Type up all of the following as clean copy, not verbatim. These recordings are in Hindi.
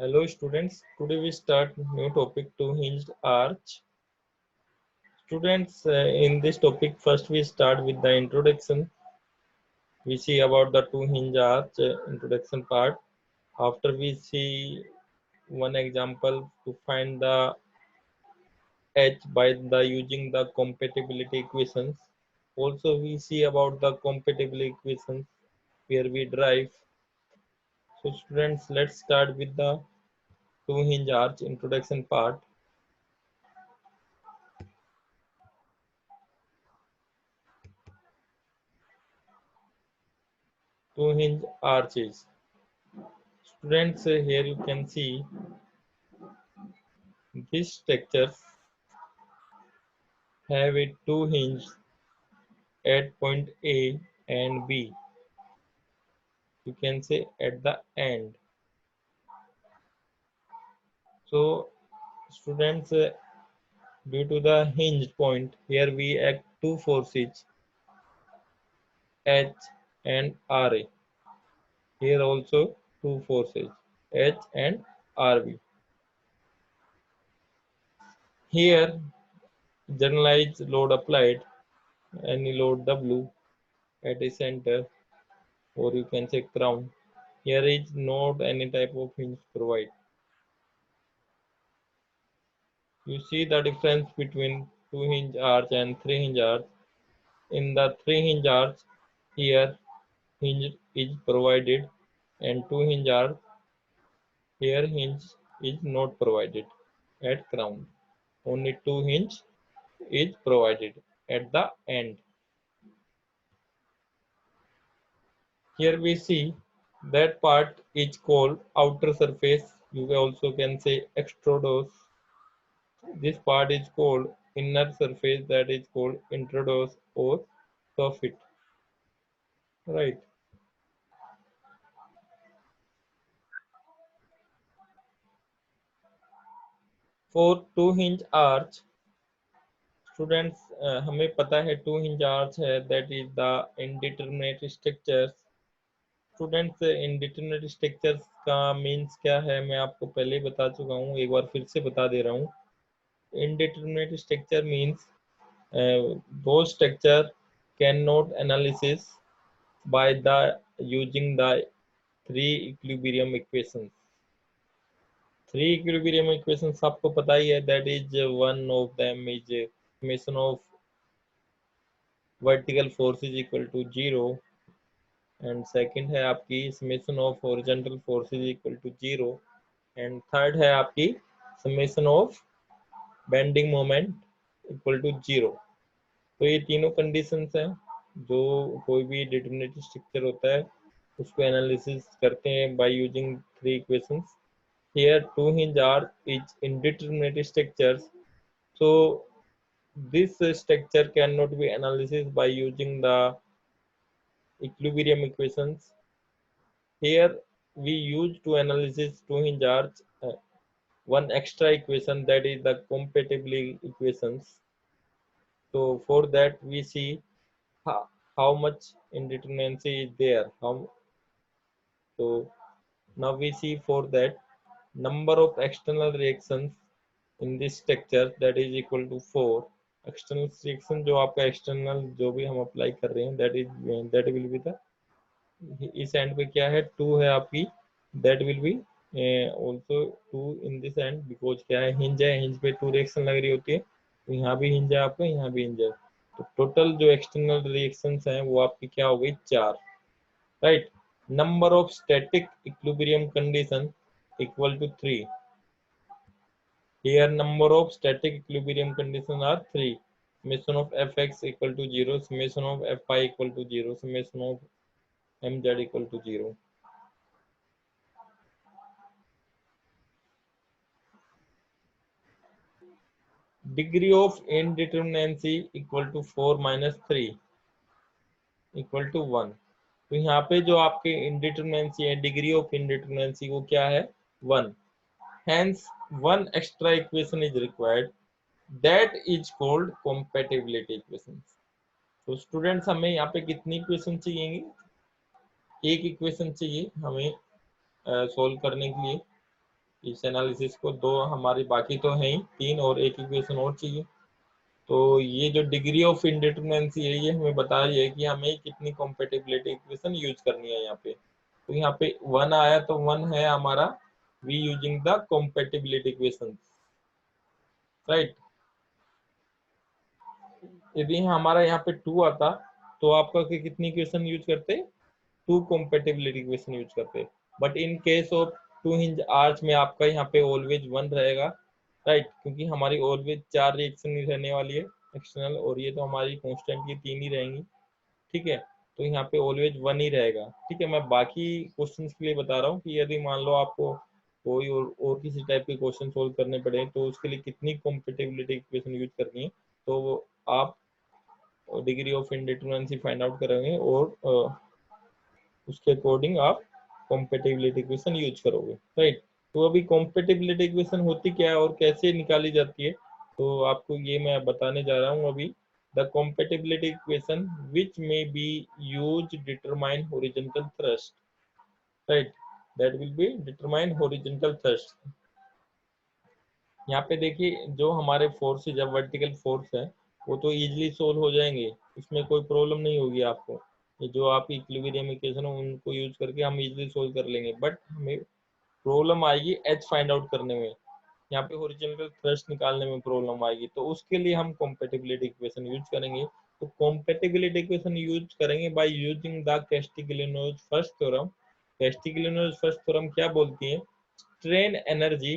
Hello students, today we start new topic two hinged arch. Students, in this topic first we start with the introduction. We see about the two hinge arch introduction part. After we see one example to find the h by the using the compatibility equations. Also we see about the compatibility equations where we derive. So students, let's start with the two hinge arch introduction part. Two hinge arches. Students, here you can see these structures have a two hinges at point A and B. You can say at the end. So, students, due to the hinge point, here we act two forces H and RA. Here also two forces H and RB. Here, generalized load applied, any load W at a center, or you can say crown. Here is not any type of hinge provided. You see the difference between two hinge arch and three hinge arch. In the three hinge arch, here hinge is provided, and two hinge arch, here hinge is not provided at crown. Only two hinge is provided at the end. Here we see that part is called outer surface. You also can say extrudos. This part is called inner surface, that is called introdos or soffit. Right. For two hinge arch, students, हमें पता है two hinge arch है, that is the indeterminate structures. Students, indeterminate structures का मीन्स क्या है मैं आपको पहले ही बता चुका हूँ, एक बार फिर से बता दे रहा हूँ. Indeterminate structure means those structure cannot analysis by the using the three equilibrium equations. Three equilibrium equations आपको पता ही है, that is one of them is summation of vertical force is equal to 0, and second है आपकी summation of horizontal force is equal to 0, and third है आपकी summation of bending moment equal to 0. तो ये तीनों कंडीशंस हैं जो कोई भी डिटरमिनेट स्ट्रक्चर होता है उसको एनालिसिस करते हैं by using three equations. Here two hinge arch is indeterminate structures, so this structure cannot be analyzed by using the equilibrium equations. Here we use to analysis two hinge arch one extra equation, that is the compatibility equations. So for that we see how much indeterminacy is there. So now we see for that number of external reactions in this structure, that is equal to 4. External reaction जो आपका एक्सटर्नल जो भी हम अप्लाई कर रहे हैं, दैट विल बी द, इस एंड पे क्या है 2 है आपकी, that will B also 2 in this and, because क्या है हिंज है, हिंज पे 2 रिएक्शन लग रही होती है, तो यहाँ भी हिंज है आपका, यहाँ भी हिंज है, तो टोटल जो एक्सटर्नल रिएक्शंस हैं वो आपकी क्या हो गई 4. Right. Number of static equilibrium condition equal to 3. Here number of static equilibrium conditions are 3. Summation of fx equal to 0, summation of fy equal to 0, summation of mz equal to 0. Degree of indeterminacy equal to 4 minus 3 equal to 1. तो यहाँ पे जो आपके indeterminacy है, degree of indeterminacy वो क्या है 1. Hence one extra equation is required, that is called compatibility equations. तो स्टूडेंट्स हमें यहाँ पे कितनी इक्वेशन चाहिए, एक इक्वेशन चाहिए हमें सोल्व करने के लिए. इस एनालिसिस को। दो हमारी बाकी तो है ही, तीन और एक इक्वेशन और चाहिए। तो ये जो डिग्री ऑफ इंडिटरमिनेंसी है ये हमें बता रही है कि हमें कितनी कॉम्पेटिबिलिटी इक्वेशन यूज करनी है यहाँ पे। तो यहाँ पे 1 आया तो 1 है हमारा we using the compatibility equation, right. यदि हमारा यहाँ पे 2 आता तो आपका कितनी इक्वेशन यूज करते, 2 कॉम्पेटिबिलिटी इक्वेशन यूज करते। But in case of 2 hinge arch में आपका यहाँ पे ऑलवेज 1 रहेगा, राइट, क्योंकि हमारी ऑलवेज 4 रिएक्शन ही रहने वाली है एक्सटर्नल, और ये तो हमारी कांस्टेंट की 3 ही रहेंगी, ठीक है। तो यहाँ पे ऑलवेज 1 ही रहेगा, ठीक है। मैं बाकी क्वेश्चंस के लिए बता रहा हूँ कि यदि मान लो आपको कोई और किसी टाइप के क्वेश्चन सोल्व करने पड़े तो उसके लिए कितनी कॉम्पेटिबिलिटी इक्वेशन यूज करनी है, तो आप डिग्री ऑफ इंडिटरमिनेंसी फाइंड आउट करेंगे और उसके अकॉर्डिंग आप कॉम्पेटिबिलिटी इक्वेशन यूज करोगे, राइट। तो अभी कॉम्पेटिबिलिटी इक्वेशन होती क्या है और कैसे निकाली जाती है, तो आपको ये मैं बताने जा रहा हूँ अभी। द कॉम्पेटिबिलिटी इक्वेशन विच में B use determine horizontal thrust, right, that will be determine horizontal thrust. यहाँ पे देखिए जो हमारे फोर्सेज है, वर्टिकल फोर्स है, वो तो इजीली सोल्व हो जाएंगे, इसमें कोई प्रॉब्लम नहीं होगी आपको। ये जो आपकी इक्विलिब्रियम इक्वेशन है उनको यूज करके हम इजीली सोल्व कर लेंगे, बट हमें प्रॉब्लम आएगी एच फाइंड आउट करने में, यहाँ पे हॉरिजॉन्टल थ्रस्ट निकालने में प्रॉब्लम आएगी। तो उसके लिए हम कॉम्पेटिबिलिटी इक्वेशन यूज करेंगे। तो कॉम्पेटिबिलिटी इक्वेशन यूज करेंगे by using the Castigliano's first theorem. Castigliano's first theorem क्या बोलती है, स्ट्रेन एनर्जी,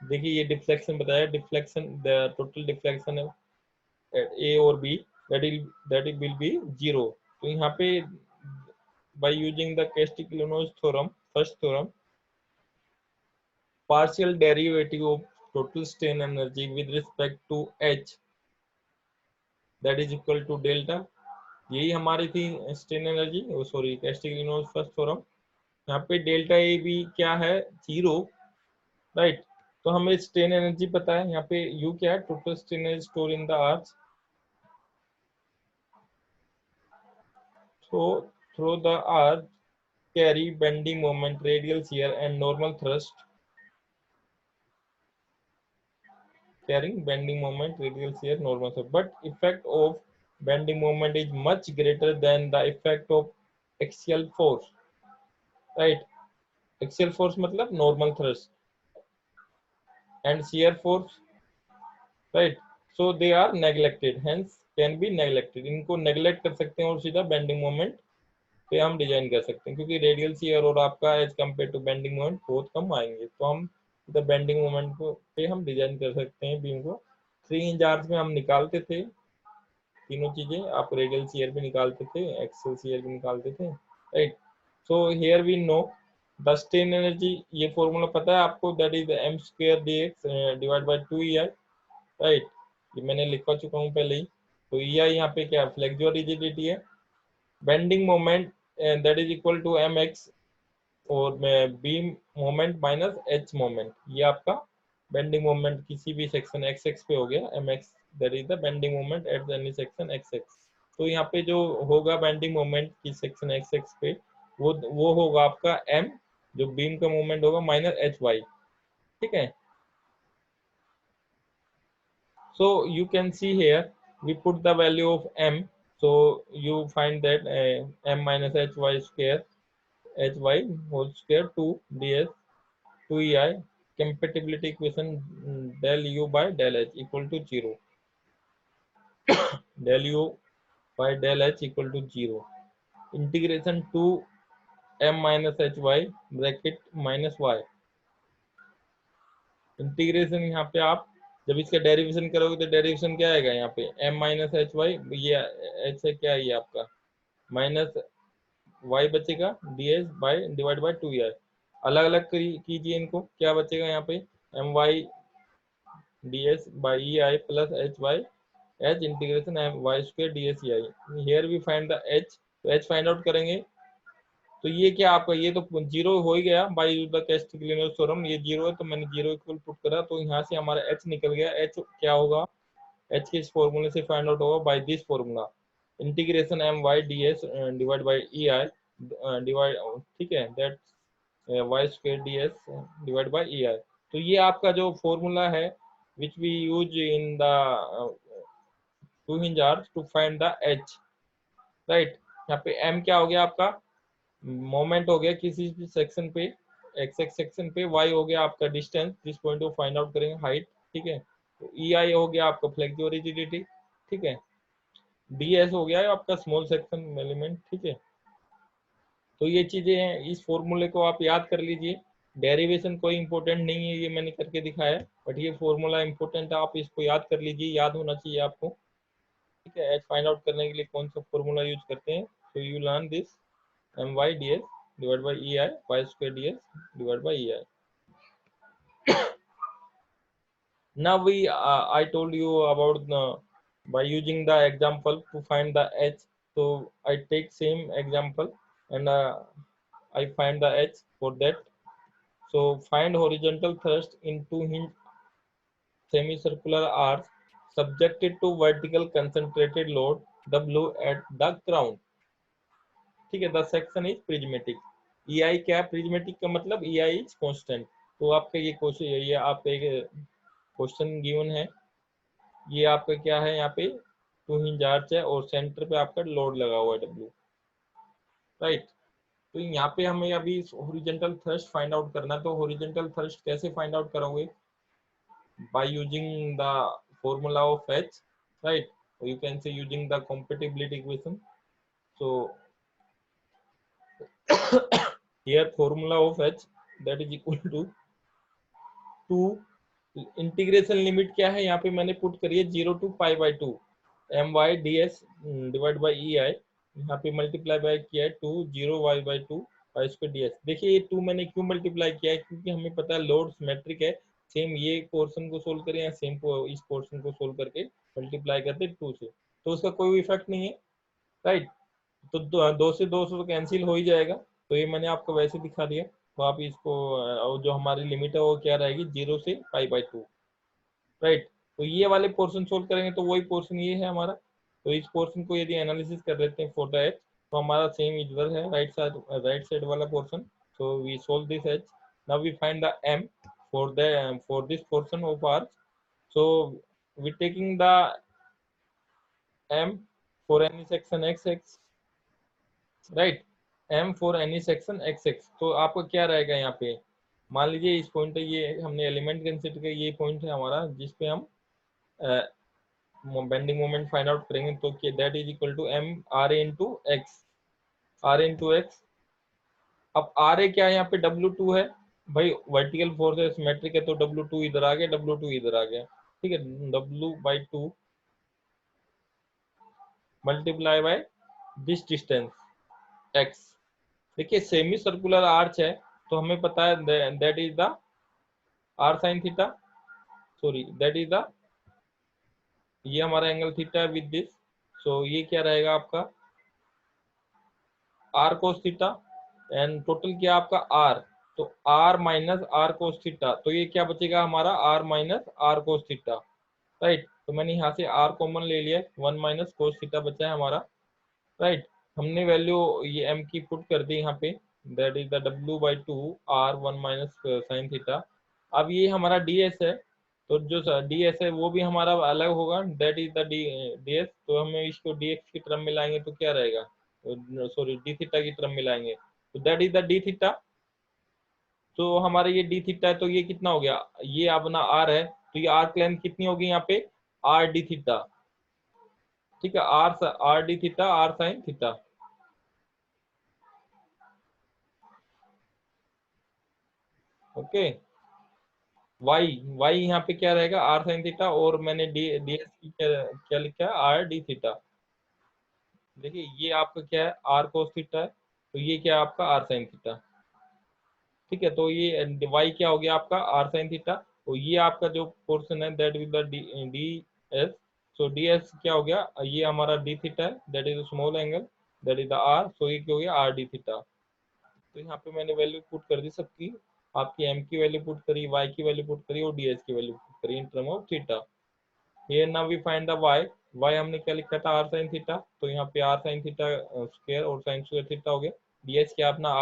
देखिए ये डिफ्लेक्शन बताया, deflection the total deflection at A और B that will be zero. तो यहाँ पे by using the Castigliano's theorem, first theorem, partial derivative of total strain energy with respect to h, that is equal to delta, यही हमारी थी strain energy, sorry Castigliano's first theorem. यहाँ पे डेल्टा ए भी क्या है, जीरो, राइट। तो हमें स्ट्रेन एनर्जी पता है, यहाँ पे यू क्या है, total strain energy store in the arch. So through the arch carry bending moment, radial shear and normal thrust, carrying bending moment, radial shear, normal thrust. But effect of bending moment is much greater than the effect of axial force, right? Axial force मतलब normal thrust and shear force, right? So they are neglected, hence can be neglected. इनको neglect कर सकते हैं और सीधा bending moment पे हम डिजाइन कर सकते हैं, क्योंकि रेडियल शियर और आपका as compare to bending moment बहुत कम आएंगे, तो हम द बेंडिंग मोमेंट को पे हम डिजाइन कर सकते हैं बीम को। 3 इंच आर्च में हम निकालते थे तीनों चीजें, आप रेडियल शियर भी निकालते थे, एक्सियल शियर भी निकालते थे, right. So here we know the strain energy, ये फॉर्मूला पता है आपको, that is M square D X divide by 2 E I, right. ये मैंने लिखवा चुका हूँ पहले ही। तो ई आई यहाँ पे क्या फ्लेक्सुअल रिजिडिटी है, bending moment that is equal to M X और beam moment minus H moment, ये आपका बेंडिंग मोमेंट किसी भी सेक्शन एक्स एक्स पे हो गया, M X that is the bending moment at any section X X. तो यहाँ पे जो होगा बेंडिंग मोमेंट की सेक्शन एक्स एक्स पे, वो होगा आपका एम, जो बीम का मोमेंट होगा, माइनस एच वाई, ठीक है। So you can see here we put the value of m, so you find that m minus hy square, hy whole square 2 ds 2 ei, compatibility equation del u by del h equal to 0, del u by del h equal to 0, integration 2 m minus hy bracket minus y, integration यहाँ पे आप जब इसका डेरिवेशन करोगे तो डेरिवेशन क्या आएगा, यहाँ पे m माइनस एच वाई, ये h है क्या, ये आपका माइनस y बचेगा ds बाई डिवाइड बाई 2 अलग अलग कीजिए इनको, क्या बचेगा यहाँ पे M Y ds by E I plus H Y h integration M Y square ds E I. Here we find the h, तो h फाइंड आउट करेंगे तो ये क्या आपका, ये तो जीरो हो ही गया बाई यूज द कैस्टिग्लियानोस थ्योरम, ये जीरो है तो मैंने जीरो इक्वल पुट करा, तो यहाँ से हमारा h निकल गया। h क्या होगा, h के इस फॉर्मूले से फाइंड आउट होगा by this formula, integration M Y D S divide by E I divide, ठीक है, that Y square D S divide by E I. तो ये आपका जो फॉर्मूला है which we use in the two hinge arch to find the H, right. यहाँ पे एम क्या हो गया आपका, मोमेंट हो गया किसी भी सेक्शन पे, एक्स एक्स सेक्शन पे, वाई हो गया आपका डिस्टेंस जिस पॉइंट को फाइंड आउट करेंगे, हाइट, ठीक है। तो ई आई हो गया आपका फ्लेक्सिबल रिजिडिटी, ठीक है। डी एस हो गया है आपका स्मॉल सेक्शन एलिमेंट, ठीक है। तो ये चीजें हैं, इस फॉर्मूले को आप याद कर लीजिए। डेरिवेशन कोई इंपॉर्टेंट नहीं है, ये मैंने करके दिखाया है, बट ये फॉर्मूला इंपॉर्टेंट है, आप इसको याद कर लीजिए, याद होना चाहिए आपको, ठीक है। एच फाइंड आउट करने के लिए कौन सा फॉर्मूला यूज करते हैं, तो you learn this M Y D S divide by E I Y square D S divide by E I. Now I told you about by using the example to find the h. So I take same example and I find the h for that. So find horizontal thrust in two hinge semicircular arcs subjected to vertical concentrated load W at the ground. ठीक है, द सेक्शन इज प्रिज्मेटिक। ई आई क्या, प्रिज्मेटिक का मतलब ई आई इज कॉन्स्टेंट। तो आपका ये क्वेश्चन, ये आपका एक क्वेश्चन गिवन है, ये आपका क्या है, यहाँ पे टू हिंज आर्च है और सेंटर पे आपका लोड लगा हुआ है डब्ल्यू, राइट। तो यहाँ पे हमें अभी हॉरिजॉन्टल थ्रस्ट फाइंड आउट करना है। तो हॉरिजॉन्टल थ्रस्ट कैसे फाइंड आउट करोगे, bye using the formula of H, right, you can say using the compatibility equation. So here formula of h that is equal to 2, integration limit क्या है यहाँ पे मैंने पुट करी है 0 to pi by 2 M Y D S divide by E I, यहाँ पे मल्टीप्लाई बाय किया है 2 0 Y by 2 pi square D S. देखिए ये 2 मैंने क्यों मल्टीप्लाई किया है, क्योंकि हमें पता है लोड सिमेट्रिक है, सेम ये पोर्शन को सोल्व करें या सेम इस पोर्शन को सोल्व करके मल्टीप्लाई करते 2 से, तो उसका कोई इफेक्ट नहीं है, राइट। तो 2 से 200 तो कैंसिल हो ही जाएगा, तो ये मैंने आपको वैसे दिखा दिया। तो आप इसको जो हमारी लिमिट है वो क्या रहेगी, 0 से पाई बाई 2, राइट। तो ये वाले पोर्शन सोल्व करेंगे तो वही पोर्शन ये है हमारा। तो इस पोर्शन को यदि एनालिसिस कर लेते हैं फॉर द एच, तो हमारा सेम इधर है, राइट साइड वाला portion. So we solve this H. Now we find the M for this portion of R. So we taking the M for any section X X, right, M for any section X X. तो आपका क्या रहेगा यहाँ पे, मान लीजिए इस पॉइंट है, ये हमने एलिमेंट कंसिडर किया, ये पॉइंट है हमारा जिसपे हम बेंडिंग मोमेंट फाइंड आउट करेंगे। तो that is equal to M R A into X, R into X. अब आर ए क्या है यहाँ पे, W2 है भाई, वर्टिकल फोर्स है, सिमेट्रिक है, तो W2 इधर आ गया, W2 इधर आ गया, ठीक है। W/2 multiply by this distance x। देखिए सेमी सर्कुलर आर्च है, तो हमें पता है that is the R sine theta, sorry that is the, ये हमारा एंगल थीटा है विद दिस। सो ये क्या रहेगा आपका R cos theta, and total क्या आपका आर, तो R minus R cos theta, तो ये क्या बचेगा हमारा R minus R cos theta, right. तो मैंने यहाँ से आर कॉमन ले लिया, 1 माइनस कोस थीटा बचा है हमारा, राइट। हमने वैल्यू ये एम की पुट कर दी यहाँ पे, that is the W/2 R 1 minus sine theta. अब ये हमारा डी एस है, तो जो डी एस है वो भी हमारा अलग होगा, that is the D S. तो हमें इसको डी एक्स की टर्म मिलाएंगे तो क्या रहेगा, सॉरी डी थीटा की टर्म मिलाएंगे, तो that is the D theta. तो हमारा ये डी थीटा है, तो ये कितना हो गया, ये अपना आर है, तो ये आर्क लेंथ कितनी होगी यहाँ पे, आर डी थीटा, ठीक है, R D theta R sine theta. Okay, Y यहाँ पे क्या रहेगा, आर साइन थीटा, और मैंने डी डी एस की क्या लिखा है, आर डी थीटा। देखिए ये आपका क्या है, आर कोस थीटा है, तो ये क्या है आपका आर साइन थीटा, ठीक है। तो ये वाई क्या हो गया आपका आर साइन थीटा, तो ये आपका जो पोर्शन है that with the D S. So D S क्या हो गया, ये हमारा डी थीटा है, that is small angle, that is the R, so ये क्या हो गया आर डी थीटा। तो यहाँ पे मैंने वैल्यू पुट कर दी सबकी, आपकी एम की वैल्यू पुट करी, वाई की वैल्यू पुट करी, और डी एस की वैल्यू पुट करी in term of theta. Here now we find the y हमने क्या लिखा था r sin थीटा, तो यहाँ पे r sin थीटा स्क्वायर और sin स्क्वायर थीटा हो गया, ds क्या अपना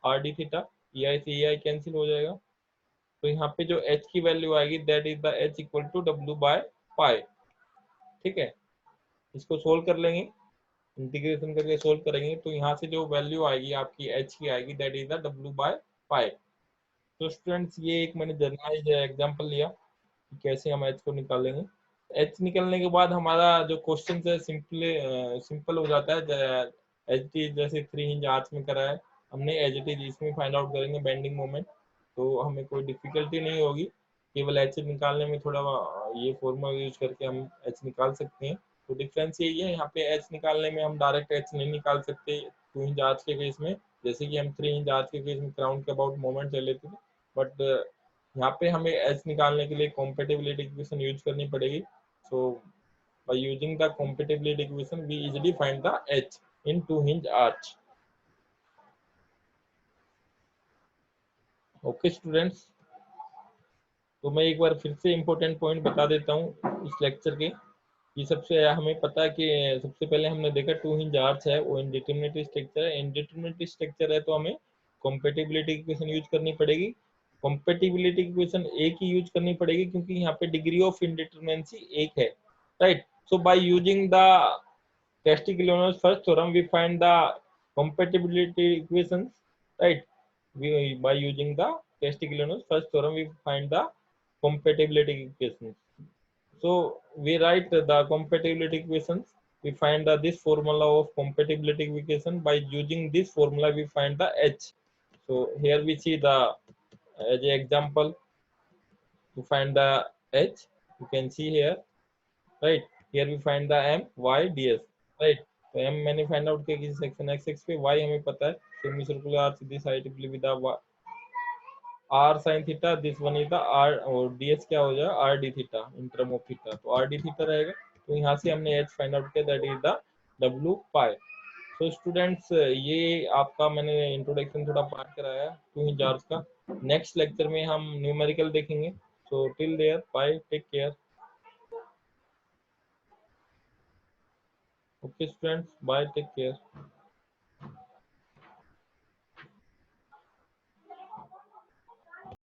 r डी थीटा, ई आई से ई आई कैंसिल हो जाएगा। तो यहाँ पे जो h की वैल्यू आएगी that is the h equal to w by pi. ठीक है, इसको सोल्व कर लेंगे, इंटीग्रेशन करके सोल्व करेंगे तो यहाँ से जो वैल्यू आएगी आपकी h की आएगी that is the w by पाई। तो स्टूडेंट्स ये एक मैंने जनरलाइज एग्जांपल लिया कि कैसे हम h को निकालेंगे। h निकलने के बाद हमारा जो क्वेश्चन है सिंपल हो जाता है। एच टी जैसे 3 इंच आर्च में करा है हमने, एच टी इसमें फाइंड आउट करेंगे बेंडिंग मोमेंट, तो हमें कोई डिफिकल्टी नहीं होगी। केवल एच निकालने में थोड़ा ये फॉर्मूला यूज करके हम एच निकाल सकते हैं। तो डिफरेंस यही है, यहाँ पे एच निकालने में हम डायरेक्ट एच नहीं निकाल सकते 2 इंच आर्च के केस में, जैसे कि हम 3 इंच आर्च के केस में क्राउन के अबाउट मोमेंट ले लेते थे। बट यहाँ पे हमें एच निकालने के लिए कॉम्पेटिबिलिटी इक्वेशन यूज करनी पड़ेगी। So by using the compatibility equation, we easily find the h in 2 hinge arch. Okay students, तो मैं एक बार फिर से इम्पोर्टेंट पॉइंट बता देता हूँ इस लेक्चर के। ये सबसे हमें पता है कि सबसे पहले हमने देखा 2 hinge आर्च है वो इनडिटरमिनेट स्ट्रक्चर है। इनडिटरमिनेट स्ट्रक्चर है तो हमें कॉम्पेटिबिलिटी इक्वेशन यूज करनी पड़ेगी। कॉम्पेटिबिलिटी इक्वेशन एक ही यूज करनी पड़ेगी क्योंकि यहाँ पे डिग्री ऑफ इनडिटरमिनेंसी एक है, right. So bye using the Castiglione's first theorem, we find the compatibility equations, right? By using the Castiglione's first theorem, we find the compatibility equations. So we write the compatibility equations. We find this formula of compatibility equation. By using this formula, we find the h. So here we see the as an example to find the h. You can see here, right? Here we find the m, y, ds, right? तो m मैंने फाइंड आउट किया किसी सेक्शन x एक्स पे, y हमें पता है semi circular arch this height with r sin theta, this one is the r, और ds क्या हो जाएगा r d theta in term of theta, तो r d थीटा रहेगा। तो यहाँ से हमने h फाइंड आउट किया दैट इज द w पाई। तो स्टूडेंट्स ये आपका मैंने इंट्रोडक्शन थोड़ा पार्ट कराया 2 इंच आर्च का। नेक्स्ट लेक्चर में हम न्यूमेरिकल देखेंगे। So till there bye, take care. Okay students, bye, take care.